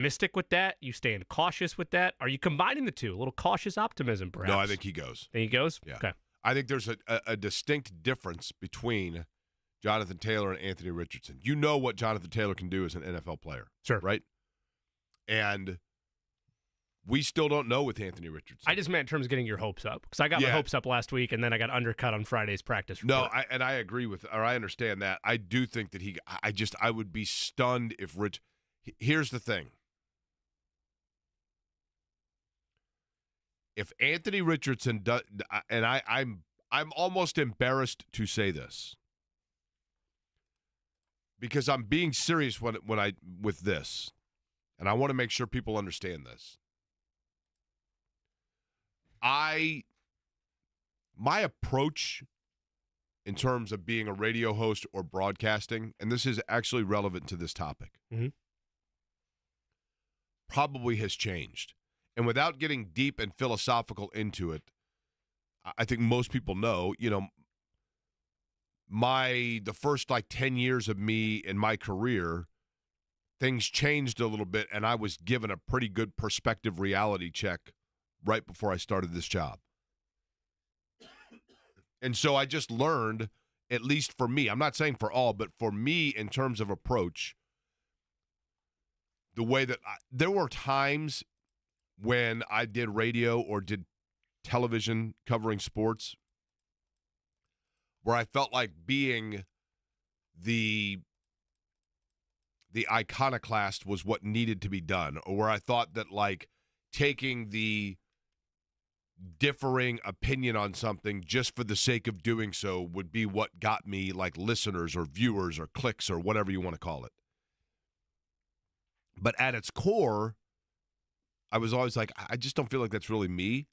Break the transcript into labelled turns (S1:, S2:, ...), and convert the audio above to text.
S1: optimistic with that? You staying cautious with that? Are you combining the two? A little cautious optimism, perhaps?
S2: No, I think he goes.
S1: Think he goes?
S2: Yeah.
S1: Okay.
S2: I think there's a distinct difference between Jonathan Taylor and Anthony Richardson. You know what Jonathan Taylor can do as an NFL player.
S1: Sure.
S2: Right? And we still don't know with Anthony Richardson.
S1: I just meant in terms of getting your hopes up, because I got my hopes up last week, and then I got undercut on Friday's practice report.
S2: No, I agree with, or I understand that. I do think that I would be stunned if Rich. Here's the thing. If Anthony Richardson does, and I'm almost embarrassed to say this, because I'm being serious with this, and I want to make sure people understand this. My approach in terms of being a radio host or broadcasting, and this is actually relevant to this topic, probably has changed. And without getting deep and philosophical into it, I think most people know, the first 10 years of me in my career, things changed a little bit, and I was given a pretty good perspective reality check right before I started this job. And so I just learned, at least for me, I'm not saying for all, but for me in terms of approach, the way that there were times when I did radio or did television covering sports where I felt like being the iconoclast was what needed to be done, or where I thought that taking the differing opinion on something just for the sake of doing so would be what got me listeners or viewers or clicks or whatever you want to call it. But at its core, I was always I just don't feel like that's really me.